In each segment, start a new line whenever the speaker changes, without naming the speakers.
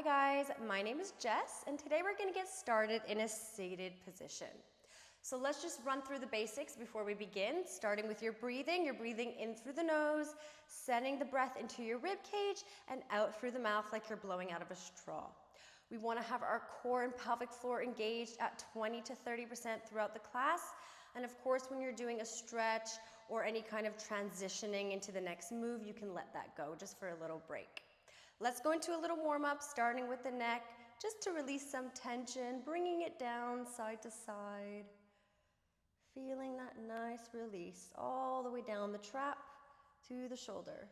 Hi guys, my name is Jess, and today we're gonna get started in a seated position. So let's just run through the basics before we begin, starting with your breathing. You're breathing in through the nose, sending the breath into your rib cage and out through the mouth like you're blowing out of a straw. We wanna have our core and pelvic floor engaged at 20 to 30% throughout the class. And of course, when you're doing a stretch or any kind of transitioning into the next move, you can let that go just for a little break. Let's go into a little warm up, starting with the neck, just to release some tension, bringing it down side to side. Feeling that nice release all the way down the trap to the shoulder.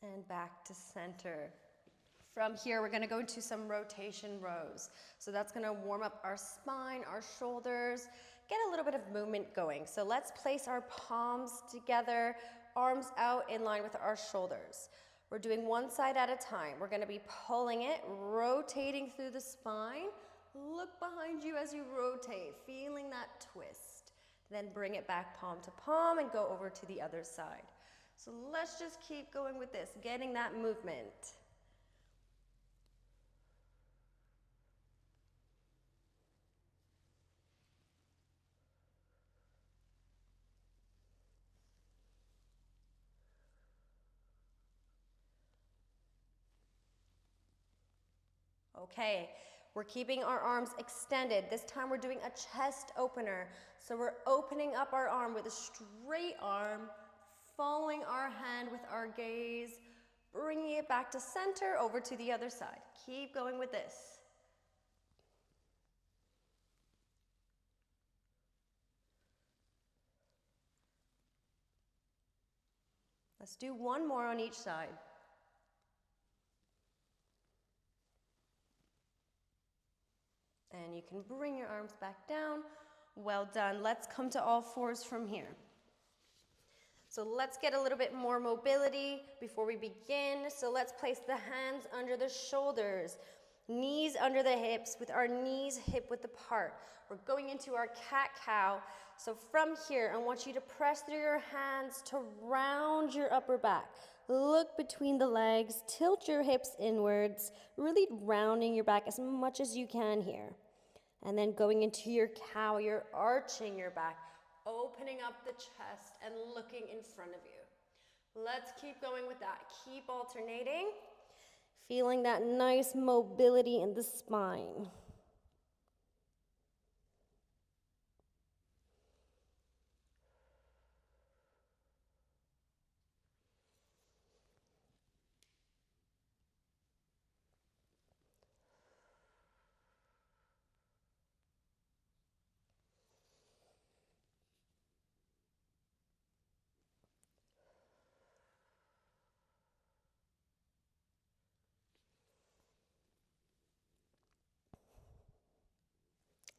And back to center. From here, we're gonna go into some rotation rows. So that's gonna warm up our spine, our shoulders, get a little bit of movement going. So let's place our palms together, arms out in line with our shoulders. We're doing one side at a time. We're gonna be pulling it, rotating through the spine. Look behind you as you rotate, feeling that twist. Then bring it back palm to palm and go over to the other side. So let's just keep going with this, getting that movement. Okay, we're keeping our arms extended. This time we're doing a chest opener. So we're opening up our arm with a straight arm, following our hand with our gaze, bringing it back to center, over to the other side. Keep going with this. Let's do one more on each side. And you can bring your arms back down. Well done. Let's come to all fours from here. So let's get a little bit more mobility before we begin. So let's place the hands under the shoulders, knees under the hips with our knees hip-width apart. We're going into our cat-cow. So from here, I want you to press through your hands to round your upper back. Look between the legs, tilt your hips inwards, really rounding your back as much as you can here. And then going into your cow, you're arching your back, opening up the chest and looking in front of you. Let's keep going with that. Keep alternating. Feeling that nice mobility in the spine.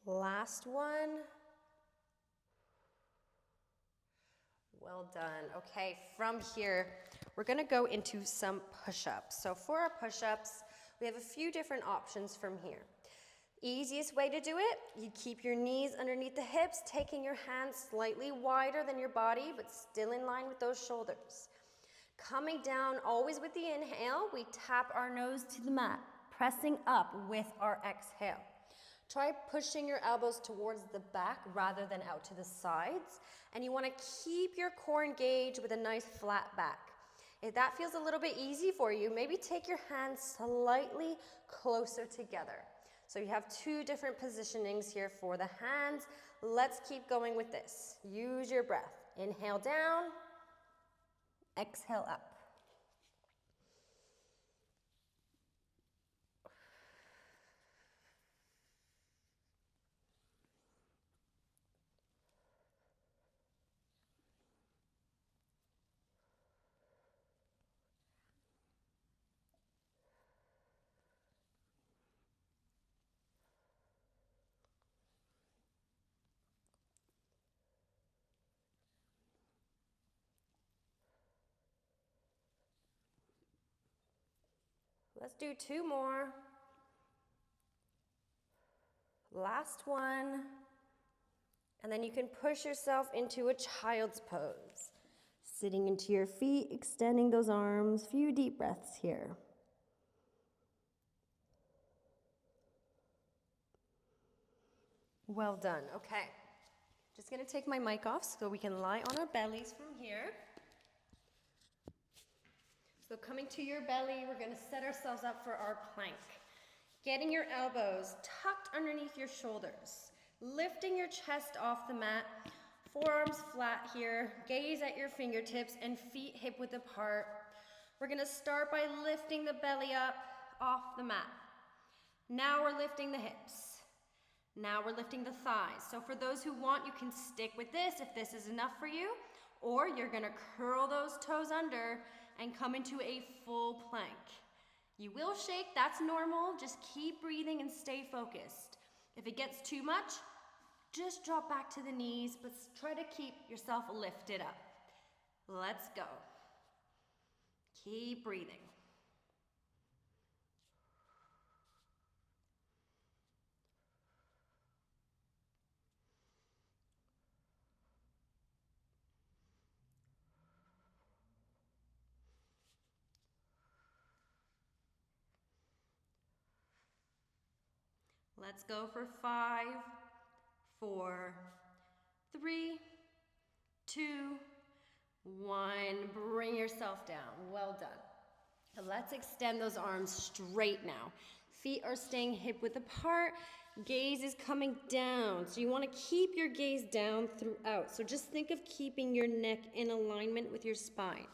Last one. Well done. Okay, from here, we're gonna go into some push-ups. So for our push-ups, we have a few different options from here. Easiest way to do it, you keep your knees underneath the hips, taking your hands slightly wider than your body, but still in line with those shoulders. Coming down, always with the inhale, we tap our nose to the mat, pressing up with our exhale. Try pushing your elbows towards the back rather than out to the sides. And you want to keep your core engaged with a nice flat back. If that feels a little bit easy for you, maybe take your hands slightly closer together. So you have two different positionings here for the hands. Let's keep going with this. Use your breath. Inhale down, exhale up. Let's do two more. Last one. And then you can push yourself into a child's pose. Sitting into your feet, extending those arms. Few deep breaths here. Well done. Okay. Just going to take my mic off so we can lie on our bellies from here. So coming to your belly, we're going to set ourselves up for our plank. Getting your elbows tucked underneath your shoulders. Lifting your chest off the mat. Forearms flat here. Gaze at your fingertips and feet hip-width apart. We're going to start by lifting the belly up off the mat. Now we're lifting the hips. Now we're lifting the thighs. So for those who want, you can stick with this if this is enough for you, or you're gonna curl those toes under and come into a full plank. You will shake, that's normal. Just keep breathing and stay focused. If it gets too much, just drop back to the knees, but try to keep yourself lifted up. Let's go. Keep breathing. Let's go for 5, 4, 3, 2, 1. Bring yourself down. Well done. Let's extend those arms straight now. Feet are staying hip-width apart. Gaze is coming down. So you want to keep your gaze down throughout. So just think of keeping your neck in alignment with your spine.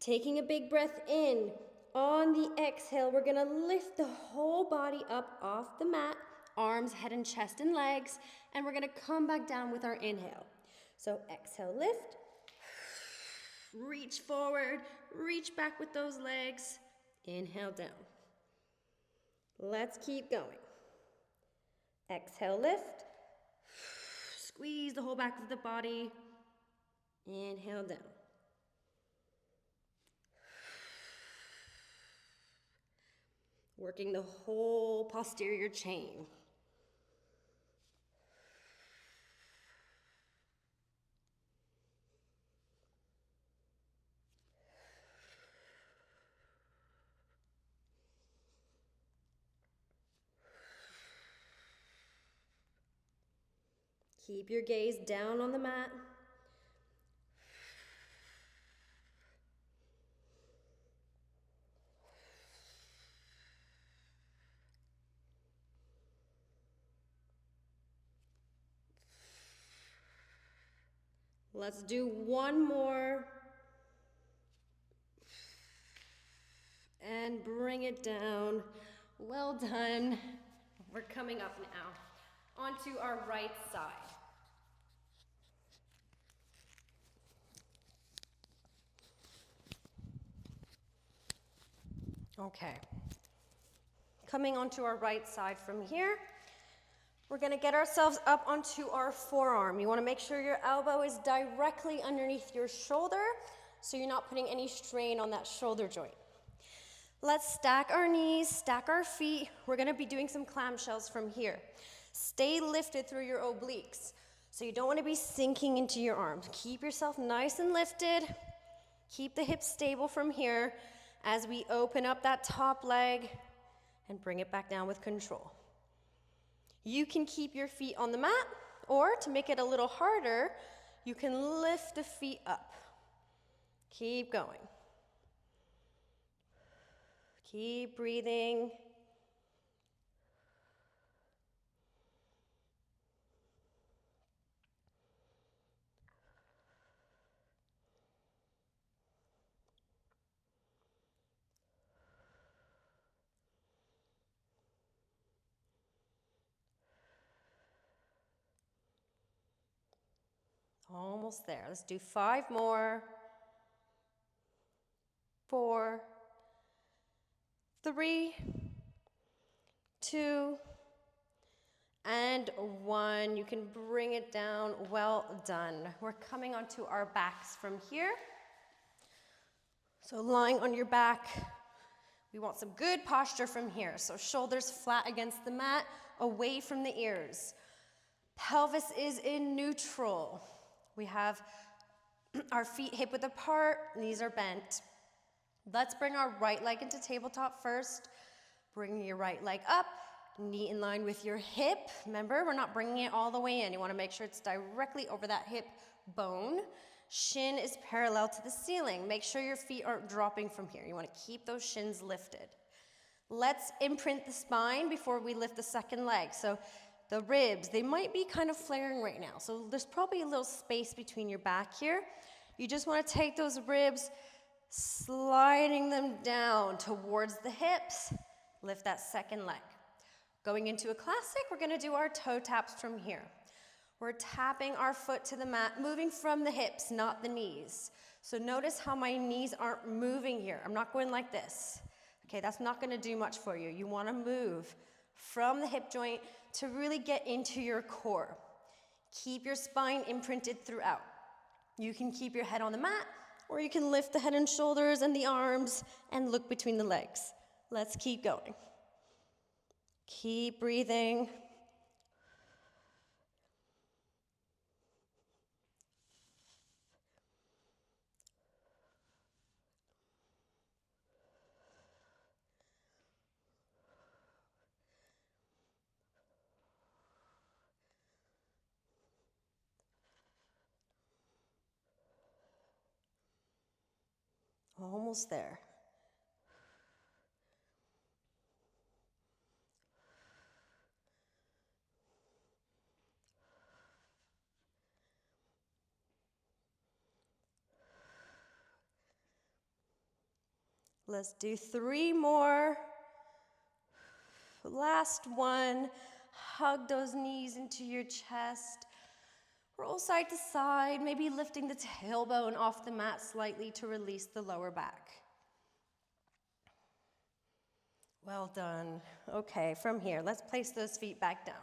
Taking a big breath in. On the exhale, we're going to lift the whole body up off the mat. Arms, head and chest and legs. And we're going to come back down with our inhale. So exhale, lift. Reach forward. Reach back with those legs. Inhale down. Let's keep going. Exhale, lift. Squeeze the whole back of the body. Inhale down. Working the whole posterior chain. Keep your gaze down on the mat. Let's do one more. And bring it down. Well done. We're coming up now onto our right side. Okay. Coming onto our right side from here. We're going to get ourselves up onto our forearm. You want to make sure your elbow is directly underneath your shoulder so you're not putting any strain on that shoulder joint. Let's stack our knees, stack our feet. We're going to be doing some clamshells from here. Stay lifted through your obliques. So you don't want to be sinking into your arms. Keep yourself nice and lifted. Keep the hips stable from here as we open up that top leg and bring it back down with control. You can keep your feet on the mat, or to make it a little harder, you can lift the feet up. Keep going. Keep breathing. Almost there. Let's do 5 more. 4, 3, 2, and 1. You can bring it down. Well done. We're coming onto our backs from here. So lying on your back, We want some good posture from here. So shoulders flat against the mat, away from the ears. Pelvis is in neutral. We have our feet hip-width apart, knees are bent. Let's bring our right leg into tabletop first. Bring your right leg up, knee in line with your hip. Remember, we're not bringing it all the way in. You want to make sure it's directly over that hip bone. Shin is parallel to the ceiling. Make sure your feet aren't dropping from here. You want to keep those shins lifted. Let's imprint the spine before we lift the second leg. So the ribs, they might be kind of flaring right now. So there's probably a little space between your back here. You just want to take those ribs, sliding them down towards the hips. Lift that second leg. Going into a classic, we're going to do our toe taps from here. We're tapping our foot to the mat, moving from the hips, not the knees. So notice how my knees aren't moving here. I'm not going like this. Okay, that's not going to do much for you. You want to move from the hip joint to really get into your core. Keep your spine imprinted throughout. You can keep your head on the mat, or you can lift the head and shoulders and the arms and look between the legs. Let's keep going. Keep breathing. Almost there. Let's do 3 more. Last one. Hug those knees into your chest. Roll side to side, maybe lifting the tailbone off the mat slightly to release the lower back. Well done. Okay, from here, let's place those feet back down.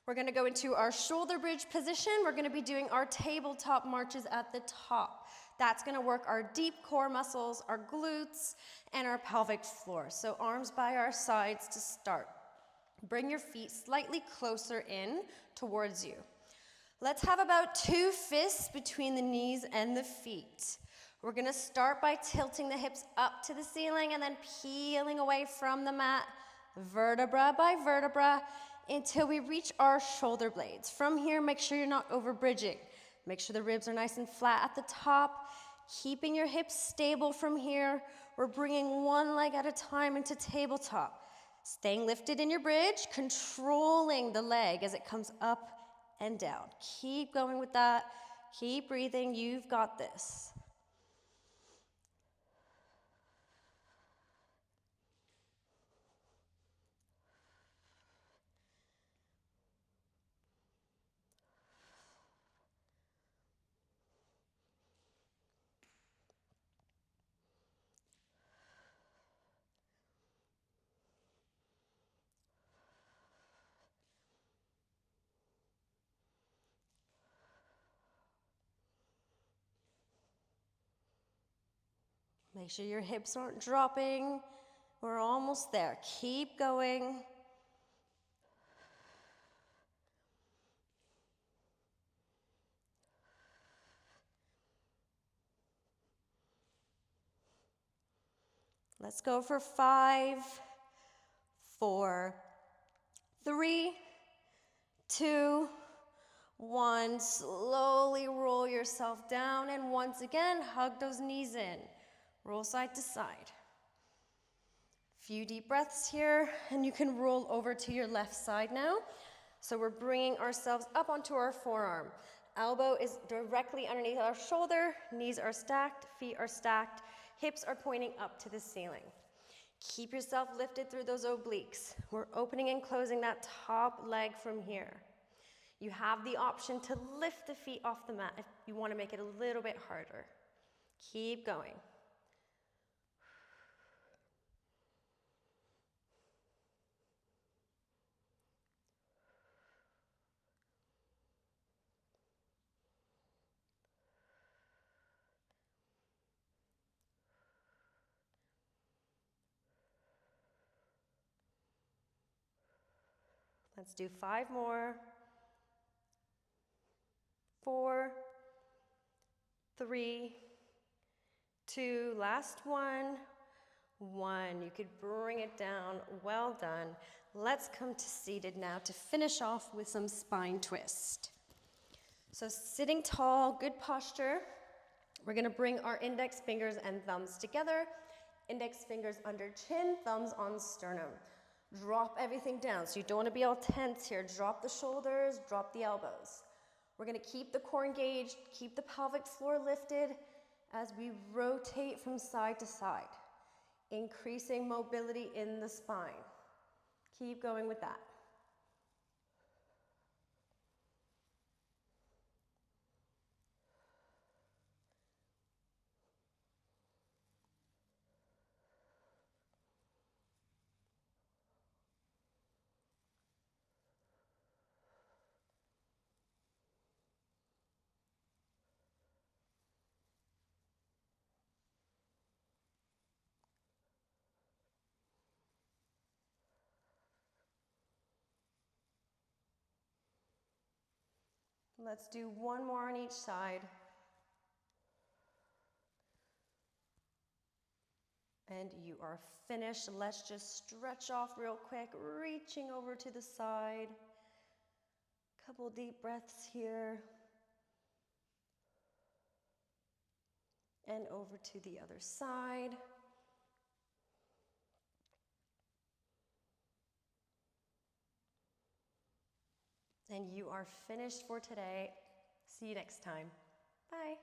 We're going to go into our shoulder bridge position. We're going to be doing our tabletop marches at the top. That's going to work our deep core muscles, our glutes, and our pelvic floor. So arms by our sides to start. Bring your feet slightly closer in towards you. Let's have about 2 fists between the knees and the feet. We're going to start by tilting the hips up to the ceiling and then peeling away from the mat, vertebra by vertebra, until we reach our shoulder blades. From here, make sure you're not over bridging. Make sure the ribs are nice and flat at the top, keeping your hips stable from here. We're bringing one leg at a time into tabletop. Staying lifted in your bridge, controlling the leg as it comes up and down. Keep going with that. Keep breathing. You've got this. Make sure your hips aren't dropping. We're almost there. Keep going. Let's go for 5, 4, 3, 2, 1. Slowly roll yourself down, and once again, hug those knees in. Roll side to side. Few deep breaths here, and you can roll over to your left side now. So we're bringing ourselves up onto our forearm. Elbow is directly underneath our shoulder, knees are stacked, feet are stacked, hips are pointing up to the ceiling. Keep yourself lifted through those obliques. We're opening and closing that top leg from here. You have the option to lift the feet off the mat if you want to make it a little bit harder. Keep going. Let's do 5 more. 4, 3, 2, last one. 1. You could bring it down. Well done. Let's come to seated now to finish off with some spine twist. So sitting tall, good posture. We're going to bring our index fingers and thumbs together. Index fingers under chin, thumbs on sternum. Drop everything down. So you don't want to be all tense here. Drop the shoulders, drop the elbows. We're going to keep the core engaged, keep the pelvic floor lifted as we rotate from side to side, increasing mobility in the spine. Keep going with that. Let's do one more on each side. And you are finished. Let's just stretch off real quick, reaching over to the side. Couple deep breaths here. And over to the other side. And you are finished for today. See you next time. Bye.